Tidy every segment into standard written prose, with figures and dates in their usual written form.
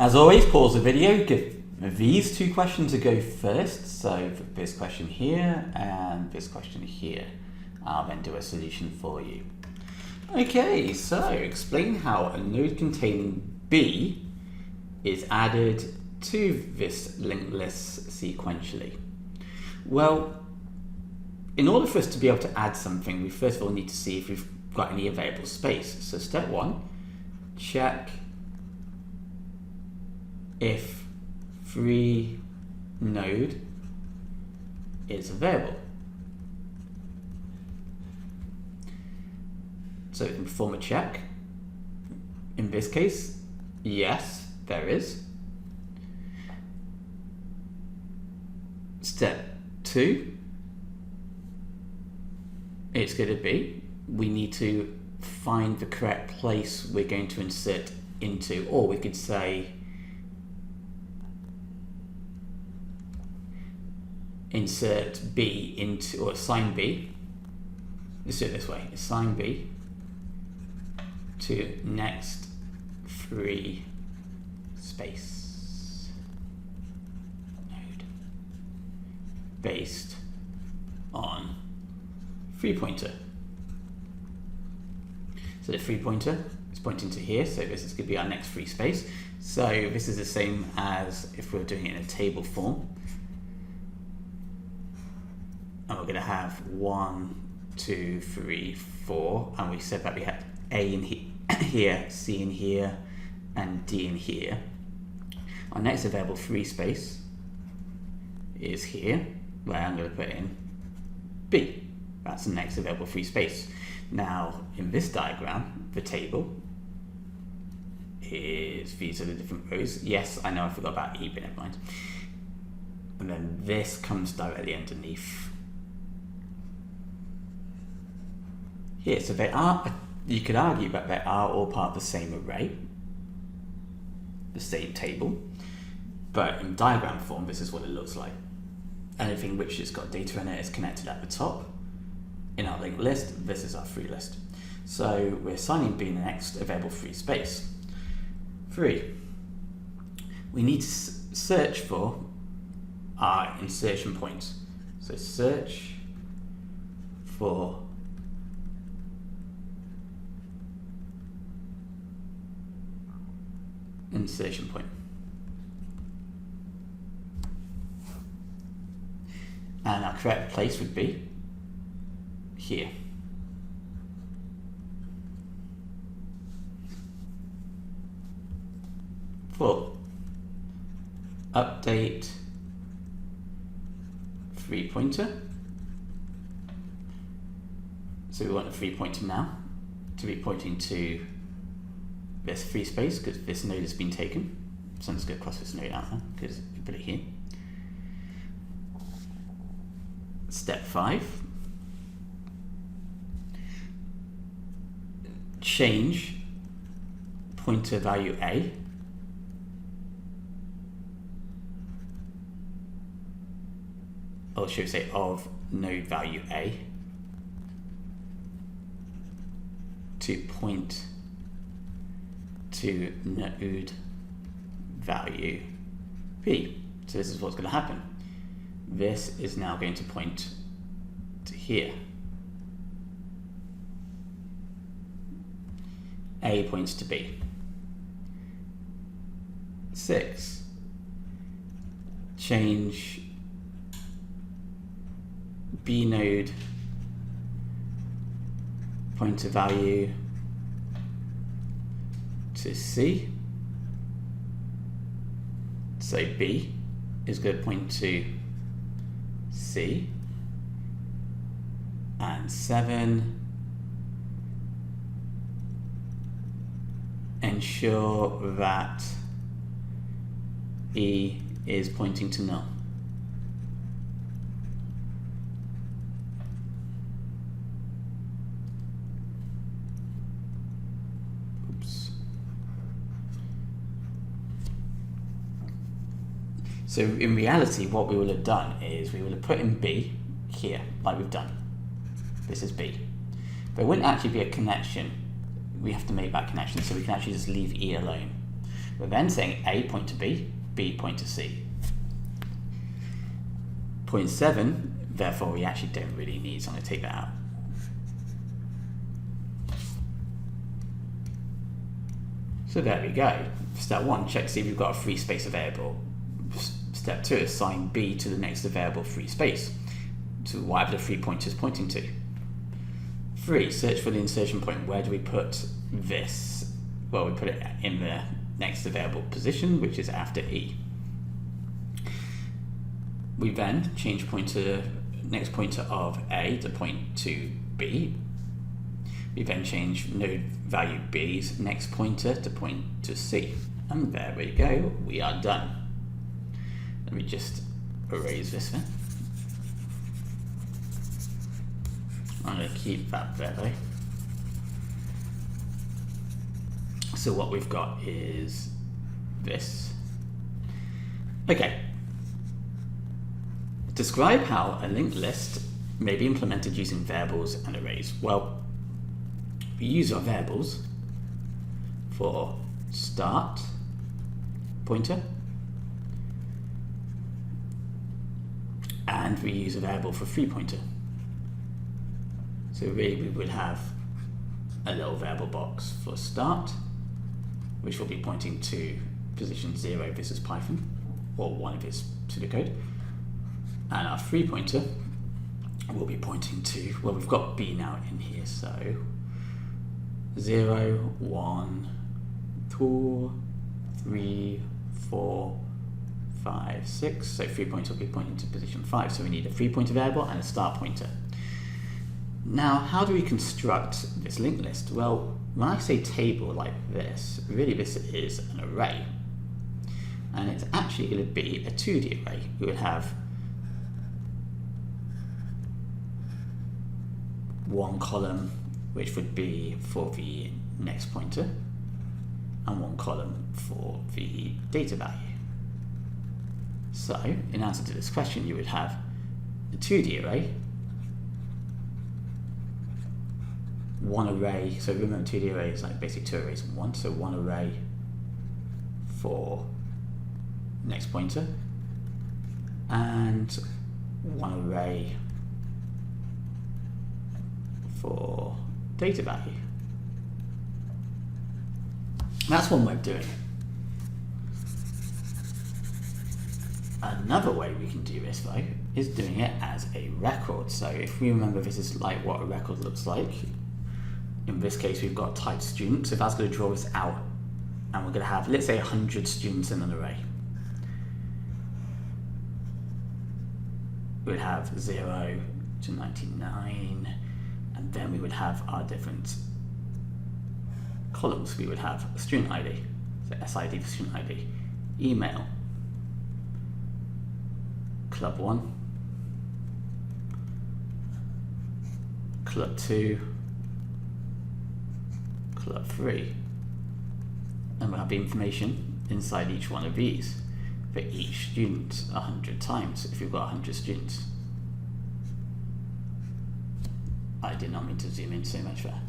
As always, pause the video, give these two questions a go first. So this question here and this question here. I'll then do a solution for you. Okay, so explain how a node containing B is added to this linked list sequentially. Well, in order for us to be able to add something, we first of all need to see if we've got any available space. So step one, check if free node is available. So we can perform a check. In this case, yes, there is. Step two, it's going to be, we need to find the correct place we're going to insert into, or we could say insert B into, or assign B. Let's do it this way, assign B to next free space node based on free pointer. So the free pointer is pointing to here, so this is going to be our next free space. So this is the same as if we were doing it in a table form. And we're going to have 1, 2, 3, 4, and we said that we had A in here, C in here, and D in here. Our next available free space is here, where I'm going to put in B. That's the next available free space. Now, in this diagram, the table is, these are the different rows. Yes, I know I forgot about E, but never mind. And then this comes directly underneath here. So they are, you could argue that they are all part of the same array, the same table, but in diagram form, this is what it looks like. Anything which has got data in it is connected at the top. In our linked list, this is our free list. So we're assigning B the next available free space. 3. We need to search for our insertion points. So search for insertion point. And our correct place would be here. Four, update free pointer. So we want the free pointer now to be pointing to this free space because this node has been taken. So I'm just going to cross this node out now because we put it here. Step 5. Change pointer value A or should we say of node value A to point to node value B. So this is what's going to happen. This is now going to point to here. A points to B. 6. Change B node pointer value to C. So B is going to point to C. And 7. Ensure that E is pointing to null. Oops. So in reality, what we will have done is we will have put in B here, like we've done. This is B. There wouldn't actually be a connection. We have to make that connection, so we can actually just leave E alone. We're then saying A point to B, B point to C. Point 7, therefore we actually don't really need, so I'm going to take that out. So there we go. Step 1, check to see if we've got a free space available. Step 2, assign B to the next available free space, to whatever the free pointer is pointing to. 3, search for the insertion point. Where do we put this? Well, we put it in the next available position, which is after E. We then change next pointer of A to point to B. We then change node value B's next pointer to point to C. And there we go, we are done. Let me just erase this then. I'm going to keep that there though. So what we've got is this. Okay. Describe how a linked list may be implemented using variables and arrays. Well, we use our variables for start pointer, and we use a variable for free pointer. So really we would have a little variable box for start, which will be pointing to position 0 if this is Python, or 1 if it's pseudocode. And our free pointer will be pointing to, well, we've got B now in here, so 0, 1, 2, 3, 4, 5, 6. So free pointer will be pointing to position 5. So we need a free pointer variable and a start pointer. Now, how do we construct this linked list? Well, when I say table like this, really this is an array. And it's actually going to be a 2D array. We would have one column which would be for the next pointer and one column for the data value. So in answer to this question, you would have a 2D array, one array, so remember 2D array is like basically 2 arrays in one, so one array for next pointer and one array for data value. That's one way of doing it. Another way we can do this though is doing it as a record. So if we remember, this is like what a record looks like. In this case, we've got type student. So if I was going to draw this out, and we're going to have, let's say, 100 students in an array. We'd have 0 to 99, and then we would have our different columns. We would have a student ID, so SID for student ID, email, club 1, club 2, club 3, and we'll have the information inside each one of these for each student 100 times if you've got 100 students. I did not mean to zoom in so much there.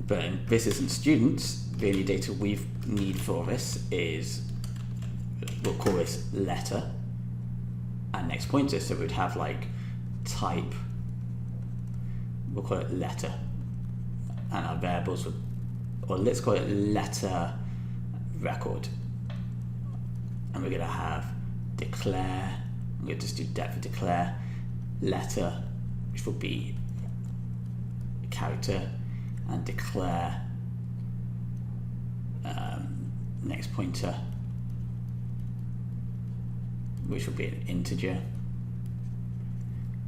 But this isn't students. The only data we need for this is, we'll call this letter and next pointer. So we'd have like type, we'll call it letter, and our variables would, or let's call it letter record, and we're going to have declare. I'm going to just do depth for declare letter, which will be a character, and declare next pointer, which will be an integer.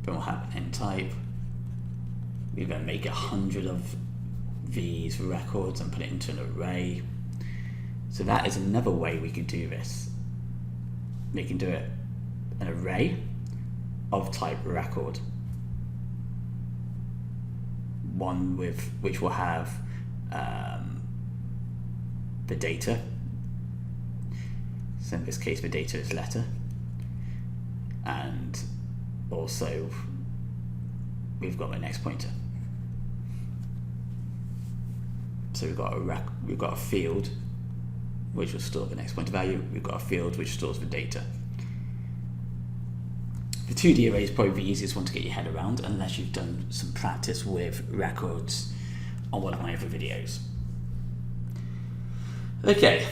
Then we'll have end type. We then make 100 of these records and put it into an array. So that is another way we could do this. We can do it an array of type record, one with which will have the data. So in this case, the data is letter, and also we've got the next pointer. So we've got a field which will store the next pointer value. We've got a field which stores the data. The 2D array is probably the easiest one to get your head around, unless you've done some practice with records on one of my other videos. Okay,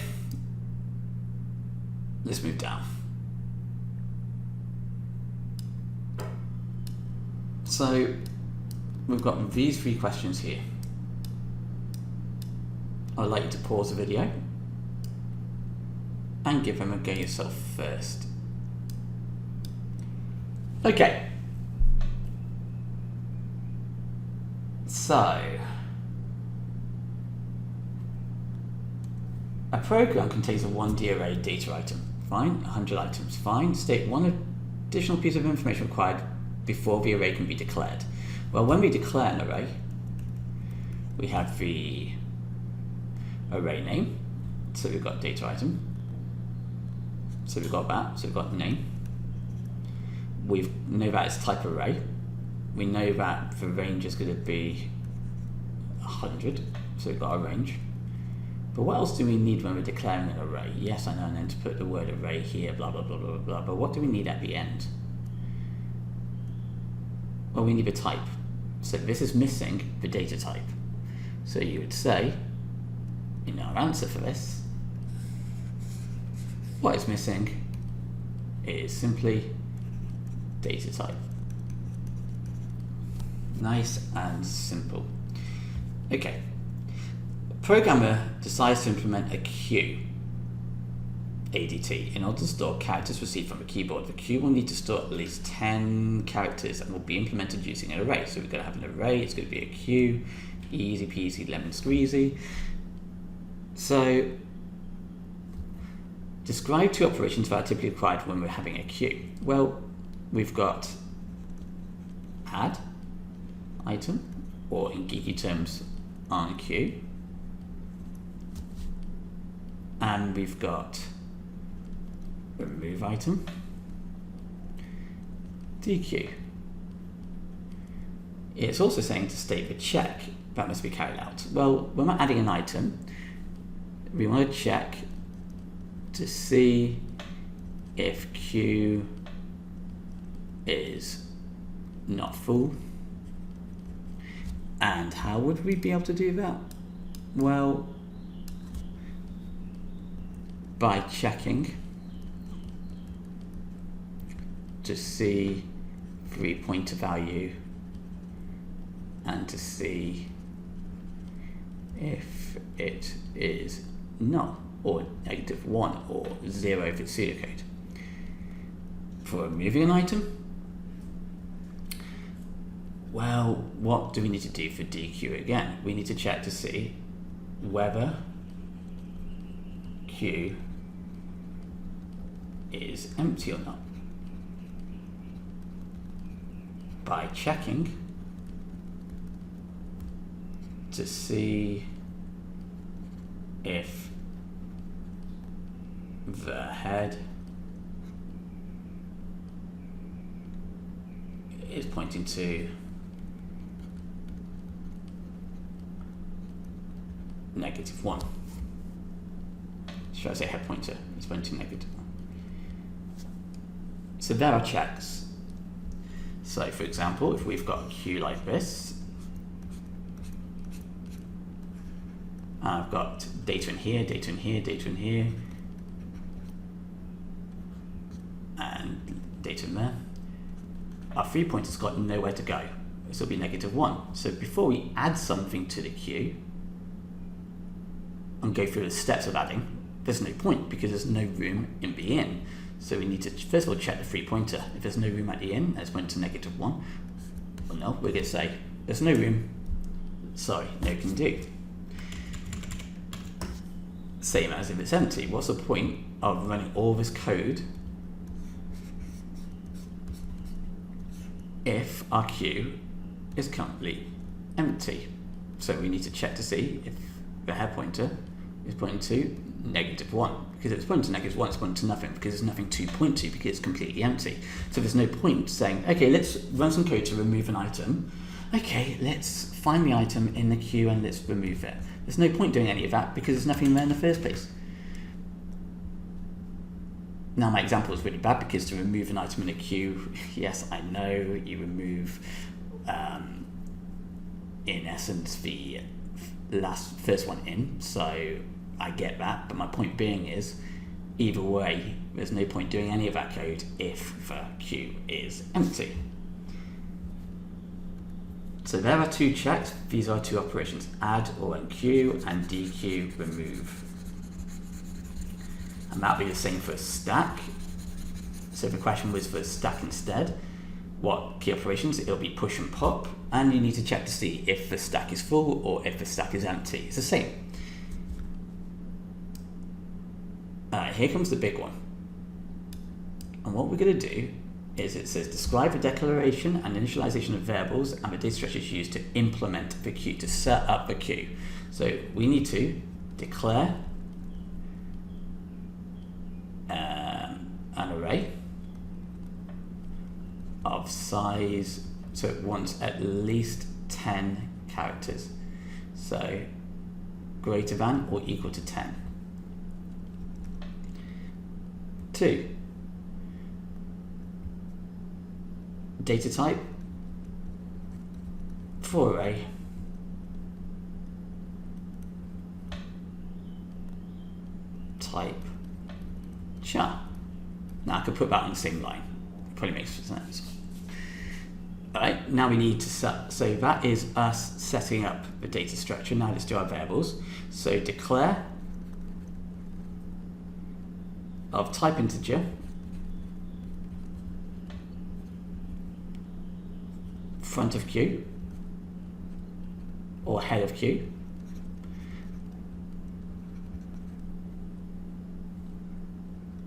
let's move down. So we've got these 3 questions here. I'd like you to pause the video and give them a go yourself first. Okay, so a program contains a 1D array data item. Fine, 100 items. Fine. State one additional piece of information required before the array can be declared. Well, when we declare an array, we have the array name. So we've got data item. So we've got that. So we've got name. We know that it's type array. We know that the range is going to be 100. So we've got a range. But what else do we need when we're declaring an array? Yes, I know, and then to put the word array here, blah, blah, blah, blah, blah. But what do we need at the end? Well, we need a type. So this is missing the data type. So you would say, in our answer for this, what is missing is simply data type. Nice and simple. Okay. The programmer decides to implement a queue, ADT, in order to store characters received from the keyboard. The queue will need to store at least 10 characters and will be implemented using an array. So we're going to have an array, it's going to be a queue, easy peasy lemon squeezy. So describe 2 operations that are typically required when we're having a queue. Well, we've got add item, or in geeky terms, on queue, and we've got remove item, dequeue. It's also saying to state the check that must be carried out. Well, when we're adding an item, we want to check to see if queue is not full. And how would we be able to do that? Well, by checking to see 3 pointer value and to see if it is null or -1 or 0 if it's pseudocode. For removing an item, well, what do we need to do for dequeue again? We need to check to see whether queue is empty or not. By checking to see if the head is pointing to -1. Should I say head pointer? It's pointing to -1. So there are checks. So for example, if we've got a queue like this, I've got data in here, data in here, data in here, and data in there. Our 3 pointer's got nowhere to go. This will be -1. So before we add something to the queue and go through the steps of adding, there's no point because there's no room in the in. So we need to first of all check the 3 pointer. If there's no room at the in, let's point to -1. Well, no, we're going to say there's no room. Sorry, no can do. Same as if it's empty. What's the point of running all this code if our queue is currently empty? So we need to check to see if the head pointer is pointing to -1. Because if it's pointing to -1, it's pointing to nothing because there's nothing to point to because it's completely empty. So there's no point saying, okay, let's run some code to remove an item. Okay, let's find the item in the queue and let's remove it. There's no point doing any of that because there's nothing there in the first place. Now my example is really bad because to remove an item in a queue, yes, I know you remove, in essence, the first one in, so I get that, but my point being is, either way, there's no point doing any of that code if the queue is empty. So there are two checks. These are two operations, add or enqueue and dequeue remove. And that'll be the same for a stack. So if the question was for a stack instead, what key operations? It'll be push and pop, and you need to check to see if the stack is full or if the stack is empty. It's the same. Here comes the big one. And what we're going to do is it says describe the declaration and initialization of variables and the data structures used to implement the queue, to set up the queue. So we need to declare an array of size, so it wants at least 10 characters. So greater than or equal to 10. 2. Data type for array type char. Now I could put that on the same line. Probably makes sense. Alright, now we need to set, so that is us setting up the data structure. Now let's do our variables. So declare of type integer front of queue or head of queue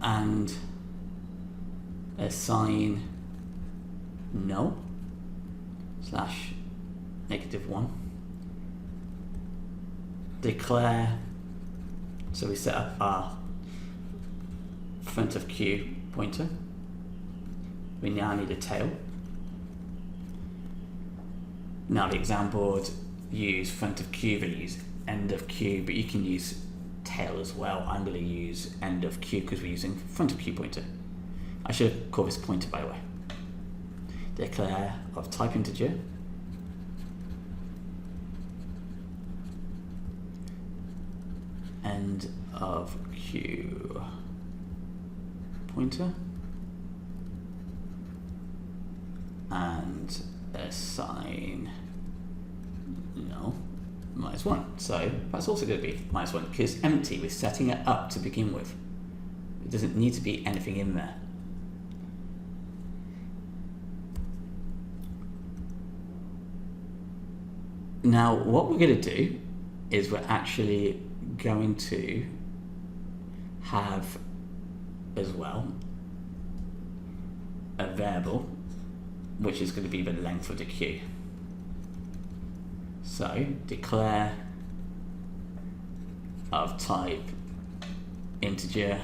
and assign null slash -1. Declare, so we set up our front of queue pointer. We now need a tail. Now the example would use front of queue, they use end of queue, but you can use tail as well. I'm going to use end of queue because we're using front of queue pointer. I should have called this pointer, by the way. Declare of type integer end of queue pointer and assign null -1. So that's also going to be -1 because empty, we're setting it up to begin with. It doesn't need to be anything in there. Now what we're going to do is we're actually going to have as well a variable which is going to be the length of the queue. So declare of type integer,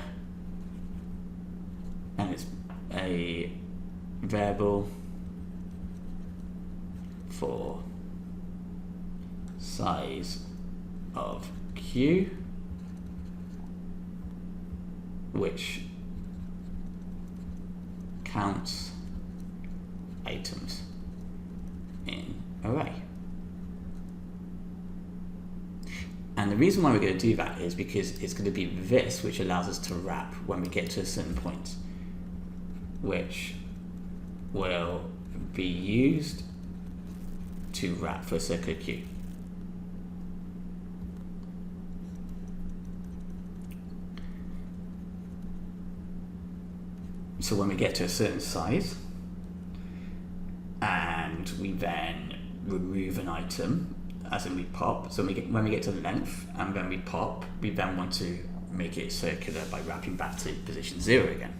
and it's a variable for size of queue, which counts items in array. And the reason why we're going to do that is because it's going to be this which allows us to wrap when we get to a certain point, which will be used to wrap for a circular queue. So when we get to a certain size and we then remove an item, as in we pop, so when we get to the length and then we pop, we then want to make it circular by wrapping back to position 0 again.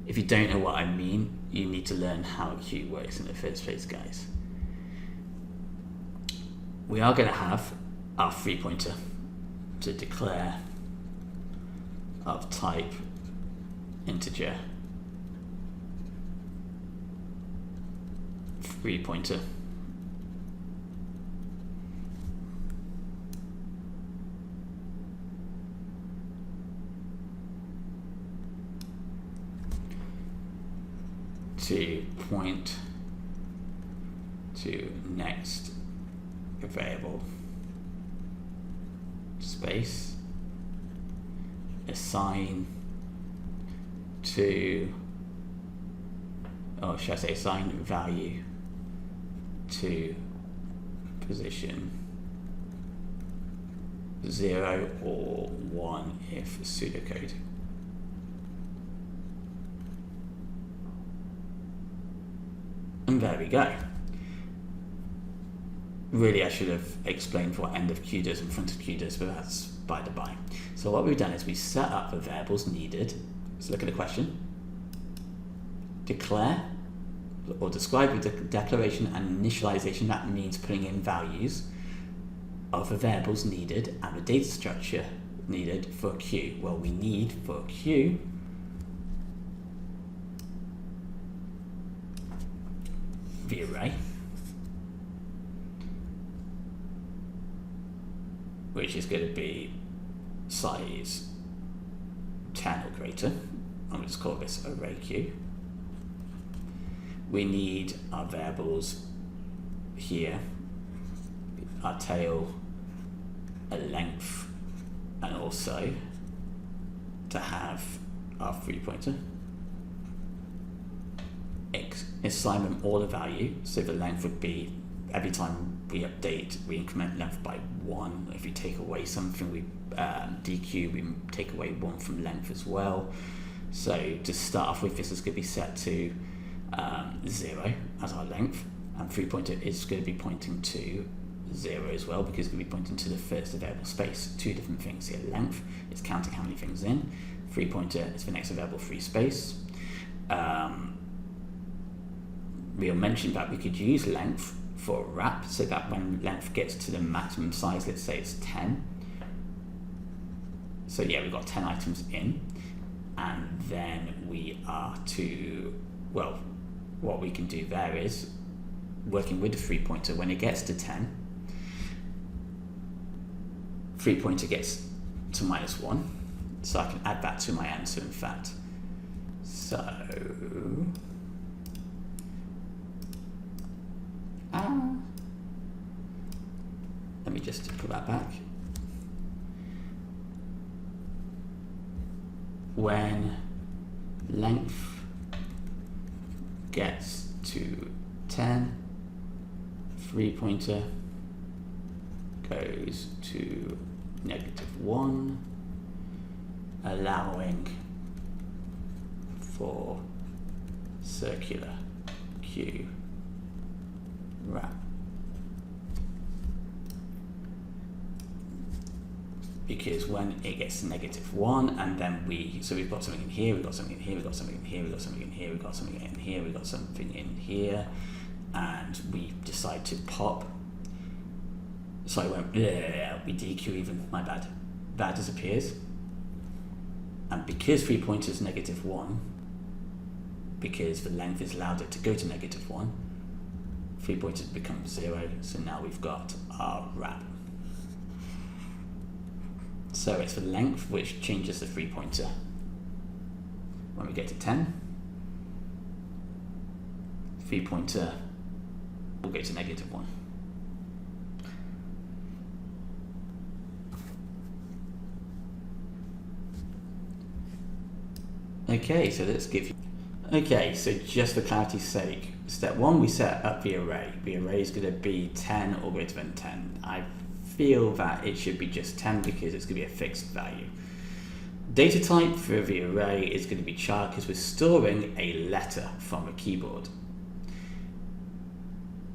If you don't know what I mean, you need to learn how a queue works in the first place, guys. We are going to have our free pointer to declare of type integer free pointer to point to next available space, assign to, or should I say assign value to position 0 or 1 if pseudocode. And there we go. Really, I should have explained what end of queue does and front of queue does, but that's by the by. So what we've done is we set up the variables needed. Let's look at the question. Declare or describe with the declaration and initialization. That means putting in values of the variables needed and the data structure needed for a queue. Well, we need for a queue the array, which is going to be size 10 or greater. I'm going to just call this array queue. We need our variables here, our tail, a length, and also to have our free pointer. Assign them all a value, so the length would be every time we update, we increment length by 1. If we take away something, we dequeue, we take away 1 from length as well. So to start off with, this is going to be set to 0 as our length, and free pointer is going to be pointing to 0 as well, because it's going to be pointing to the first available space. Two different things here. Length is counting how many things in. Free pointer is the next available free space. We'll mention that we could use length for a wrap, so that when length gets to the maximum size, let's say it's 10. So yeah, we've got 10 items in, and then we are to, well, what we can do there is, working with the free pointer, when it gets to 10, free pointer gets to -1, so I can add that to my answer, in fact. So let me just put that back. When length gets to 10, free pointer goes to -1, allowing for circular queue wrap. Because when it gets to -1, and then so we've got something in here, we've got something in here, we've got something in here, we've got something in here, we've got something in here, we've got something in here, and we decide to pop. Sorry, we dequeue even, my bad. That disappears. And because free pointer is -1, because the length is allowed it to go to -1, free pointer becomes 0, so now we've got our wrap. So it's the length which changes the free pointer. When we get to 10, free pointer will go to -1. Okay, so let's give you... Okay, so just for clarity's sake, step 1, we set up the array. The array is going to be 10 or greater than 10. I feel that it should be just 10 because it's going to be a fixed value. Data type for the array is going to be char, because we're storing a letter from a keyboard.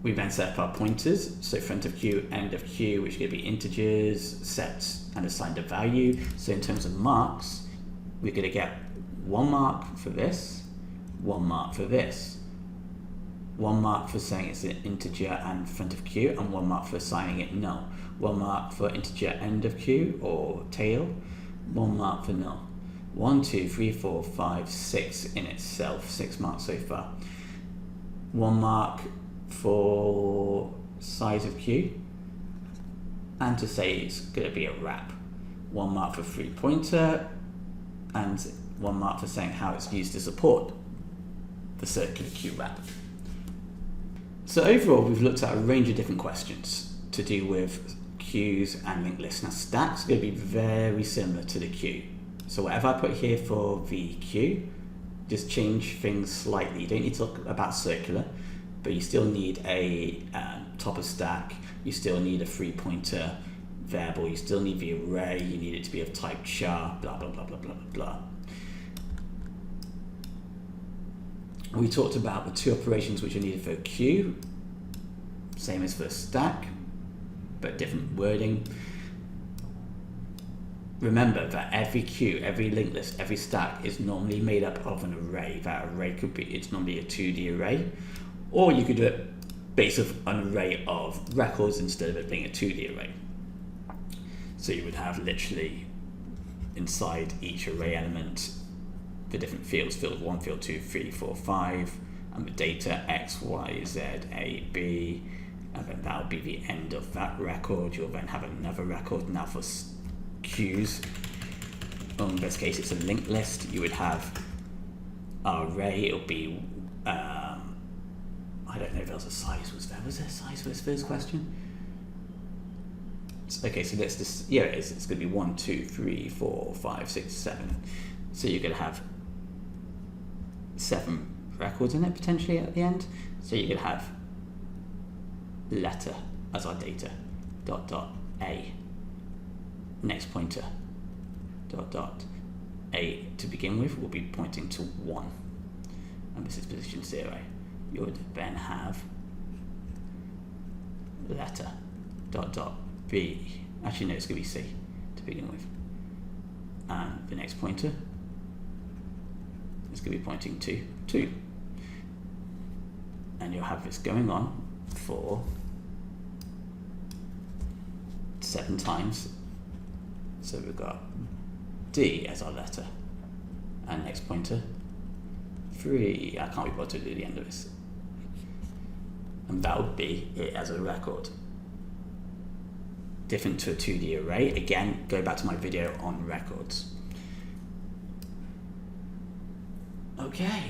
We then set up our pointers, so front of queue, end of queue, which are going to be integers, sets, and assigned a value. So in terms of marks, we're going to get 1 mark for this, 1 mark for this, 1 mark for saying it's an integer and front of queue, and 1 mark for assigning it null. 1 mark for integer end of queue or tail, 1 mark for null. 1, 2, 3, 4, 5, 6 in itself, 6 marks so far. 1 mark for size of queue, and to say it's going to be a wrap. 1 mark for free pointer, and 1 mark for saying how it's used to support the circular queue wrap. So overall, we've looked at a range of different questions to do with queues and linked lists. Now stacks are going to be very similar to the queue. So whatever I put here for the queue, just change things slightly. You don't need to talk about circular, but you still need a top of stack, you still need a 3-pointer variable, you still need the array, you need it to be of type char, blah blah blah blah blah blah. We talked about the two operations which are needed for a queue, same as for a stack, but different wording. Remember that every queue, every linked list, every stack is normally made up of an array. That array could be, it's normally a 2D array, or you could do it based on an array of records instead of it being a 2D array. So you would have literally inside each array element the different fields, field 1, field 2, 3, 4, 5, and the data X, Y, Z, A, B, and then that will be the end of that record. You'll then have another record. Now for queues, in this case it's a linked list, you would have our array, it'll be, I don't know if there was a size, was there a size for this first question? Okay, so let's just, yeah it is, it's going to be 1, 2, 3, 4, 5, 6, 7. So you're going to have 7 records in it potentially at the end. So you could have letter as our data, dot dot A, next pointer, dot dot A to begin with will be pointing to 1, and this is position 0. You would then have letter, dot dot B, actually no, it's going to be C to begin with, and the next pointer is going to be pointing to 2, and you'll have this going on for 7 times. So we've got D as our letter, and next pointer 3. I can't be bothered to do the end of this, and that would be it as a record. Different to a 2D array. Again, go back to my video on records. Okay.